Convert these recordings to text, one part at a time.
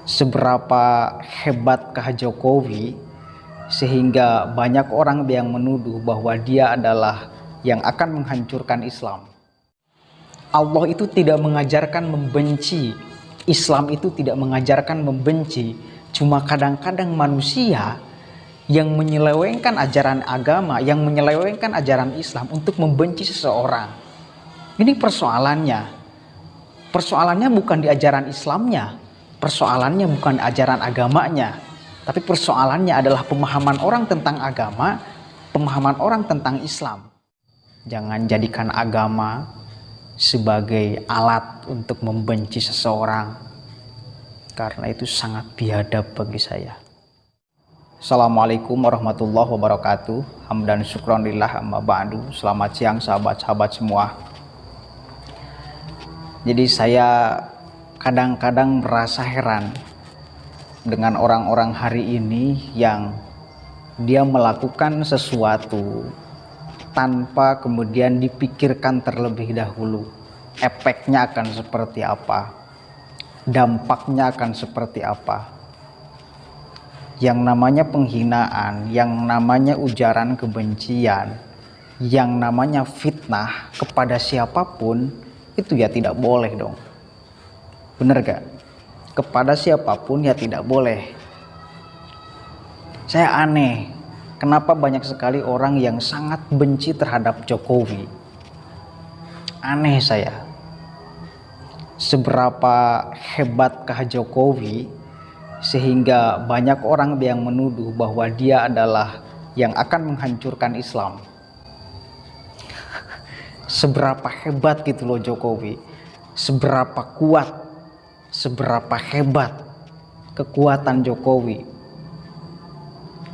Seberapa hebatkah Jokowi sehingga banyak orang yang menuduh bahwa dia adalah yang akan menghancurkan Islam. Allah itu tidak mengajarkan membenci, Islam itu tidak mengajarkan membenci. Cuma kadang-kadang manusia yang menyelewengkan ajaran agama, yang menyelewengkan ajaran Islam untuk membenci seseorang. Ini persoalannya. Persoalannya bukan di ajaran Islamnya, persoalannya bukan ajaran agamanya, tapi persoalannya adalah pemahaman orang tentang agama, pemahaman orang tentang Islam. Jangan jadikan agama sebagai alat untuk membenci seseorang, karena itu sangat biadab bagi saya. Assalamualaikum warahmatullahi wabarakatuh. Hamdan syukron lillah amma ba'du. Selamat siang sahabat-sahabat semua. Jadi saya kadang-kadang merasa heran dengan orang-orang hari ini yang dia melakukan sesuatu tanpa kemudian dipikirkan terlebih dahulu efeknya akan seperti apa, dampaknya akan seperti apa. Yang namanya penghinaan, yang namanya ujaran kebencian, yang namanya fitnah kepada siapapun, itu ya tidak boleh dong. Bener gak? Kepada siapapun ya tidak boleh. Saya aneh, kenapa banyak sekali orang yang sangat benci terhadap Jokowi. Aneh saya. Seberapa hebatkah Jokowi sehingga banyak orang yang menuduh bahwa dia adalah yang akan menghancurkan Islam. Seberapa hebat gitu loh Jokowi, seberapa kuat, seberapa hebat kekuatan Jokowi,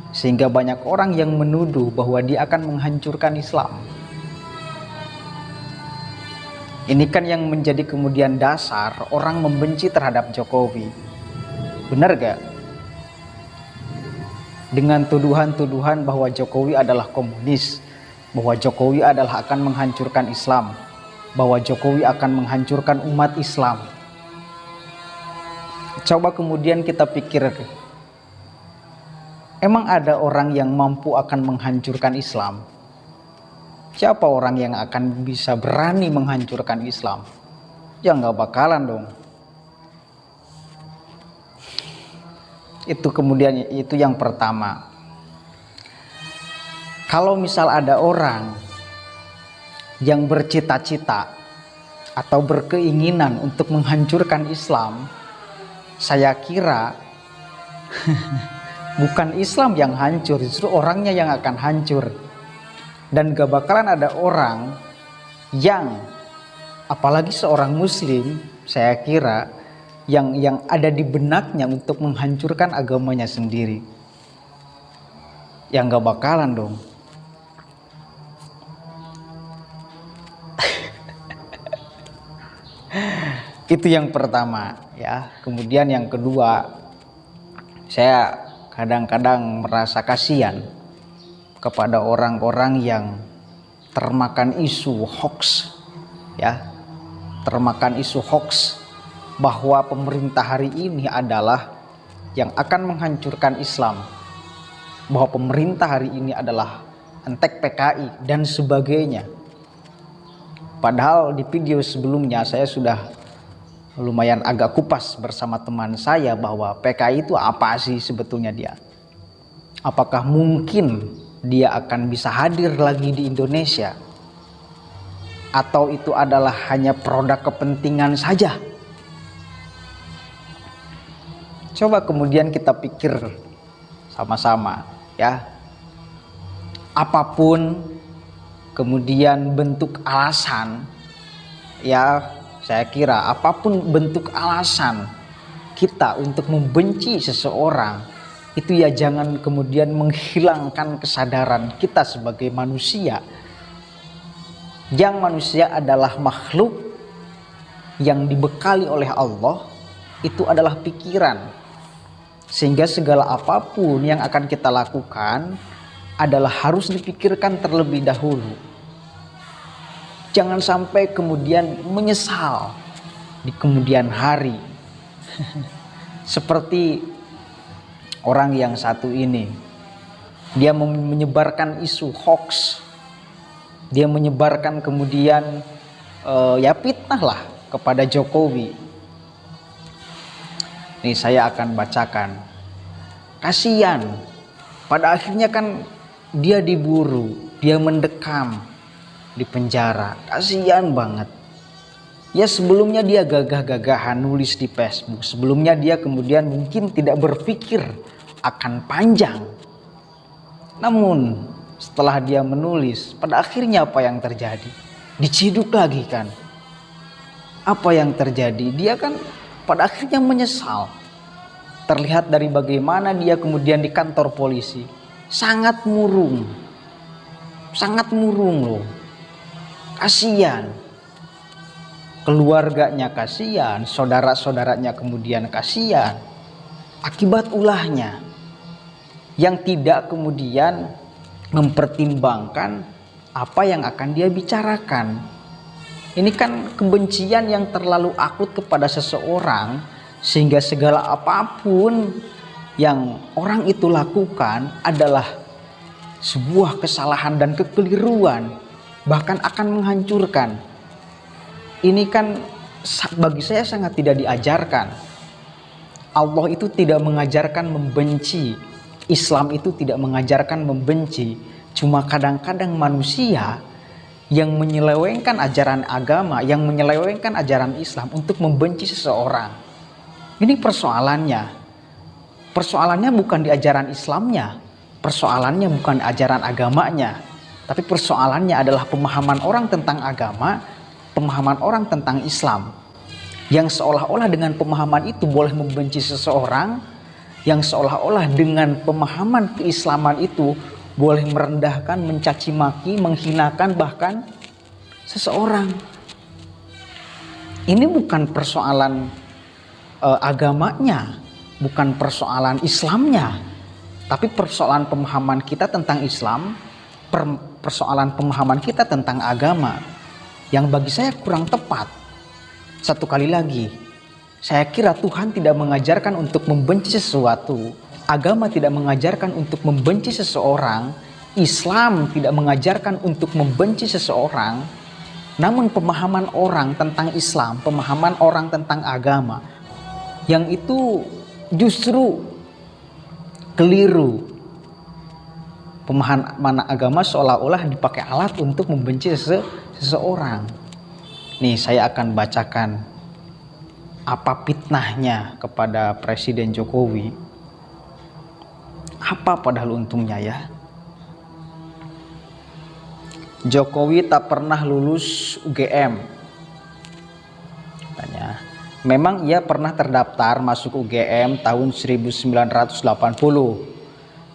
sehingga banyak orang yang menuduh bahwa dia akan menghancurkan Islam. Ini kan yang menjadi kemudian dasar orang membenci terhadap Jokowi. Benar gak? Dengan tuduhan-tuduhan bahwa Jokowi adalah komunis, bahwa Jokowi adalah akan menghancurkan Islam, bahwa Jokowi akan menghancurkan umat Islam. Coba kemudian kita pikir, emang ada orang yang mampu akan menghancurkan Islam? Siapa orang yang akan bisa berani menghancurkan Islam? Ya nggak bakalan dong. Itu kemudian itu yang pertama. Kalau misal ada orang yang bercita-cita atau berkeinginan untuk menghancurkan Islam, saya kira bukan Islam yang hancur, justru orangnya yang akan hancur. Dan gak bakalan ada orang yang, apalagi seorang muslim, saya kira yang ada di benaknya untuk menghancurkan agamanya sendiri. Yang gak bakalan dong. Itu yang pertama ya. Kemudian yang kedua, saya kadang-kadang merasa kasihan kepada orang-orang yang termakan isu hoax ya, termakan isu hoax bahwa pemerintah hari ini adalah yang akan menghancurkan Islam, bahwa pemerintah hari ini adalah entek PKI dan sebagainya. Padahal di video sebelumnya saya sudah lumayan agak kupas bersama teman saya bahwa PKI itu apa sih sebetulnya dia. Apakah mungkin dia akan bisa hadir lagi di Indonesia? Atau itu adalah hanya produk kepentingan saja? Coba kemudian kita pikir sama-sama ya. Apapun kemudian bentuk alasan ya, saya kira apapun bentuk alasan kita untuk membenci seseorang, itu ya jangan kemudian menghilangkan kesadaran kita sebagai manusia. Yang manusia adalah makhluk yang dibekali oleh Allah, itu adalah pikiran. Sehingga segala apapun yang akan kita lakukan adalah harus dipikirkan terlebih dahulu. Jangan sampai kemudian menyesal di kemudian hari. Seperti orang yang satu ini, dia menyebarkan isu hoax, dia menyebarkan kemudian ya fitnah lah kepada Jokowi. Ini saya akan bacakan. Kasihan, pada akhirnya kan dia diburu, dia mendekam di penjara. Kasihan banget. Ya sebelumnya dia gagah-gagahan nulis di Facebook. Sebelumnya dia kemudian mungkin tidak berpikir akan panjang. Namun setelah dia menulis, pada akhirnya apa yang terjadi? Diciduk lagi kan. Apa yang terjadi? Dia kan pada akhirnya menyesal. Terlihat dari bagaimana dia kemudian di kantor polisi. Sangat murung. Sangat murung loh. Kasihan. Keluarganya kasihan, saudara-saudaranya kemudian kasihan. Akibat ulahnya yang tidak kemudian mempertimbangkan apa yang akan dia bicarakan. Ini kan kebencian yang terlalu akut kepada seseorang, sehingga segala apapun yang orang itu lakukan adalah sebuah kesalahan dan kekeliruan, bahkan akan menghancurkan. Ini kan bagi saya sangat tidak diajarkan. Allah itu tidak mengajarkan membenci. Islam itu tidak mengajarkan membenci. Cuma kadang-kadang manusia yang menyelewengkan ajaran agama, yang menyelewengkan ajaran Islam untuk membenci seseorang. Ini persoalannya. Persoalannya bukan di ajaran Islamnya. Persoalannya bukan ajaran agamanya. Tapi persoalannya adalah pemahaman orang tentang agama, pemahaman orang tentang Islam, yang seolah-olah dengan pemahaman itu boleh membenci seseorang, yang seolah-olah dengan pemahaman keislaman itu boleh merendahkan, mencaci maki, menghinakan bahkan seseorang. Ini bukan persoalan agamanya, bukan persoalan Islamnya, tapi persoalan pemahaman kita tentang Islam, persoalan pemahaman kita tentang agama, yang bagi saya kurang tepat. Satu kali lagi, saya kira Tuhan tidak mengajarkan untuk membenci sesuatu. Agama tidak mengajarkan untuk membenci seseorang. Islam tidak mengajarkan untuk membenci seseorang. Namun pemahaman orang tentang Islam, pemahaman orang tentang agama, yang itu justru keliru. Pemahaman agama seolah-olah dipakai alat untuk membenci seseorang. Nih saya akan bacakan apa fitnahnya kepada Presiden Jokowi. Apa padahal untungnya ya? Jokowi tak pernah lulus UGM. Tanya. Memang ia pernah terdaftar masuk UGM tahun 1980.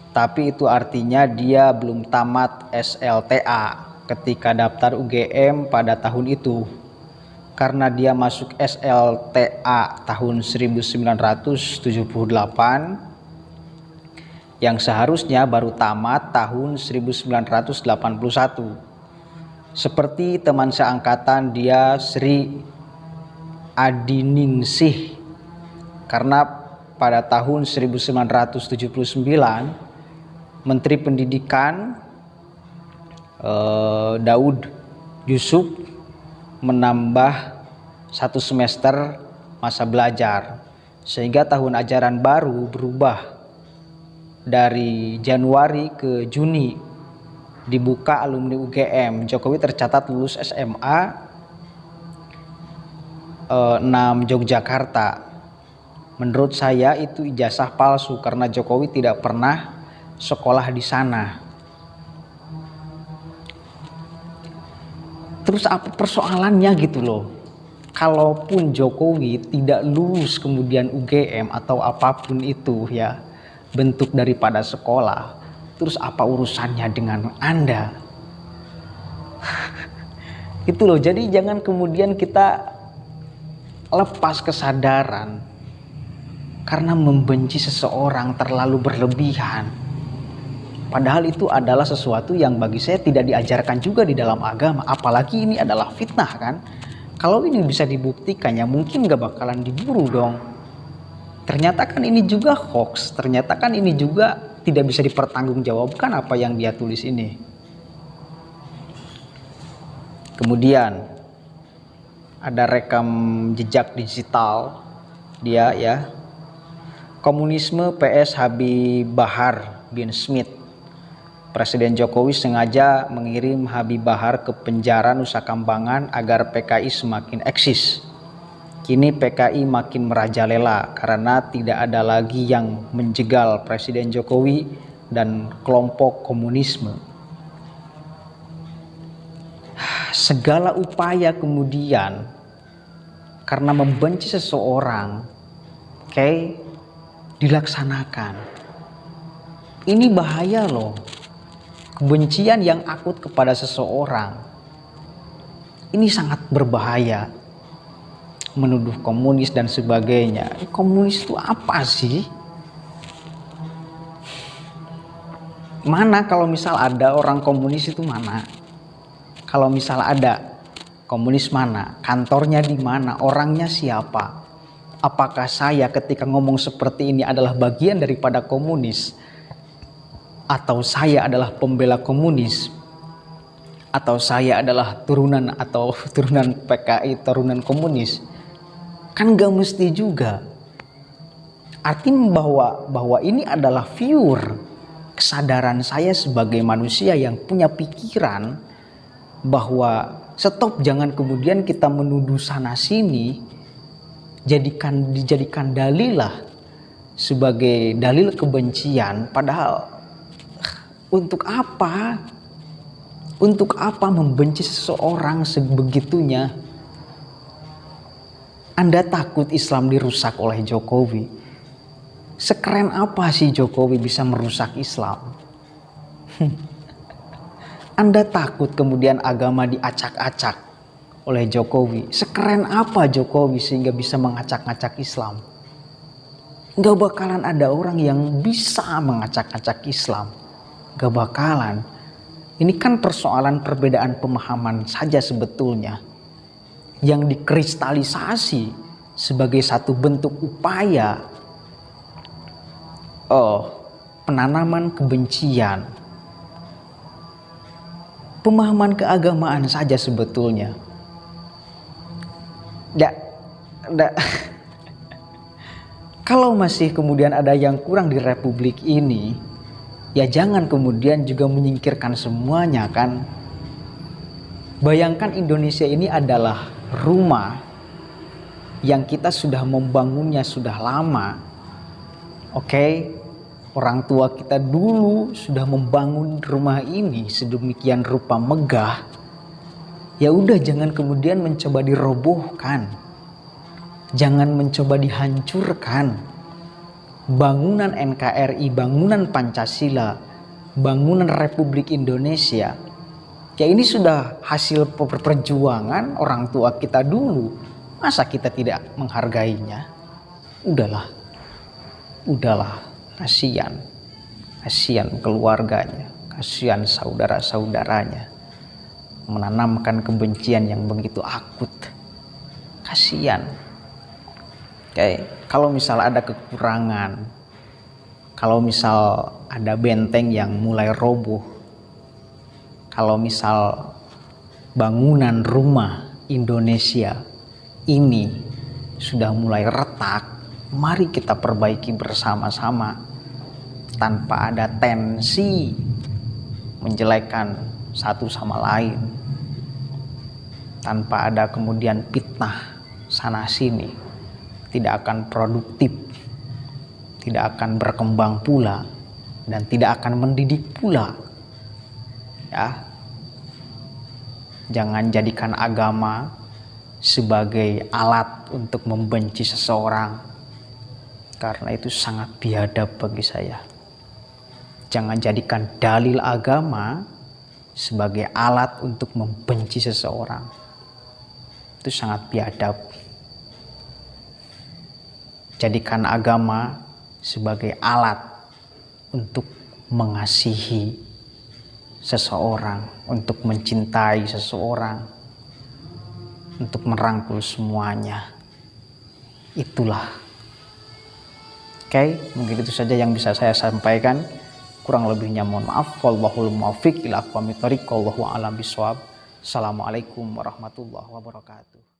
Tapi itu artinya dia belum tamat SLTA ketika daftar UGM pada tahun itu. Karena dia masuk SLTA tahun 1978 yang seharusnya baru tamat tahun 1981. Seperti teman seangkatan dia Sri Adiningsih, karena pada tahun 1979 Menteri Pendidikan Daud Yusuf menambah 1 semester masa belajar, sehingga tahun ajaran baru berubah dari Januari ke Juni. Dibuka alumni UGM. Jokowi tercatat lulus SMA 6 Yogyakarta. Menurut saya itu ijazah palsu karena Jokowi tidak pernah sekolah di sana. Terus apa persoalannya gitu loh? Kalaupun Jokowi tidak lulus kemudian UGM atau apapun itu ya, bentuk daripada sekolah, terus apa urusannya dengan Anda? Itu loh, jadi jangan kemudian kita lepas kesadaran karena membenci seseorang terlalu berlebihan. Padahal itu adalah sesuatu yang bagi saya tidak diajarkan juga di dalam agama. Apalagi ini adalah fitnah kan. Kalau ini bisa dibuktikan ya mungkin gak bakalan diburu dong. Ternyata kan ini juga hoax, ternyata kan ini juga tidak bisa dipertanggungjawabkan apa yang dia tulis ini. Kemudian ada rekam jejak digital dia ya. Komunisme PS Habib Bahar bin Smith. Presiden Jokowi sengaja mengirim Habib Bahar ke penjara Nusa Kambangan agar PKI semakin eksis. Kini PKI makin merajalela karena tidak ada lagi yang menjegal Presiden Jokowi dan kelompok komunisme. Segala upaya kemudian karena membenci seseorang, dilaksanakan. Ini bahaya loh. Kebencian yang akut kepada seseorang ini sangat berbahaya. Menuduh komunis dan sebagainya. Komunis itu apa sih? Mana kalau misal ada orang komunis itu mana? Kalau misal ada komunis mana? Kantornya di mana? Orangnya siapa? Apakah saya ketika ngomong seperti ini adalah bagian daripada komunis? Atau saya adalah pembela komunis? Atau saya adalah turunan PKI, turunan komunis? Kan gak mesti juga. Artinya bahwa ini adalah pure kesadaran saya sebagai manusia yang punya pikiran bahwa stop, jangan kemudian kita menuduh sana sini, dijadikan dalil lah sebagai dalil kebencian. Padahal untuk apa? Untuk apa membenci seseorang sebegitunya? Anda takut Islam dirusak oleh Jokowi? Sekeren apa sih Jokowi bisa merusak Islam? Anda takut kemudian agama diacak-acak oleh Jokowi? Sekeren apa Jokowi sehingga bisa mengacak-acak Islam? Gak bakalan ada orang yang bisa mengacak-acak Islam. Gak bakalan. Ini kan persoalan perbedaan pemahaman saja sebetulnya, yang dikristalisasi sebagai satu bentuk upaya penanaman kebencian. Pemahaman keagamaan saja sebetulnya. Kalau masih kemudian ada yang kurang di republik ini, ya jangan kemudian juga menyingkirkan semuanya kan. Bayangkan Indonesia ini adalah rumah yang kita sudah membangunnya sudah lama. Orang tua kita dulu sudah membangun rumah ini sedemikian rupa megah. Ya udah, jangan kemudian mencoba dirobohkan. Jangan mencoba dihancurkan. Bangunan NKRI, bangunan Pancasila, bangunan Republik Indonesia. Ya ini sudah hasil perjuangan orang tua kita dulu. Masa kita tidak menghargainya? Udahlah. Kasihan keluarganya, kasihan saudara-saudaranya menanamkan kebencian yang begitu akut. Kasihan. Kalau misal ada kekurangan, kalau misal ada benteng yang mulai roboh, kalau misal bangunan rumah Indonesia ini sudah mulai retak, mari kita perbaiki bersama-sama tanpa ada tensi menjelekkan satu sama lain, tanpa ada kemudian fitnah sana sini. Tidak akan produktif, tidak akan berkembang pula, dan tidak akan mendidik pula. Ya, jangan jadikan agama sebagai alat untuk membenci seseorang, karena itu sangat biadab bagi saya. Jangan jadikan dalil agama sebagai alat untuk membenci seseorang. Itu sangat biadab. Jadikan agama sebagai alat untuk mengasihi seseorang, untuk mencintai seseorang, untuk merangkul semuanya. Itulah Oke, mungkin itu saja yang bisa saya sampaikan. Kurang lebihnya mohon maaf. Wallahul muwaffiq ila aqwamit thoriq. Wallahu a'lam bishawab. Assalamualaikum warahmatullahi wabarakatuh.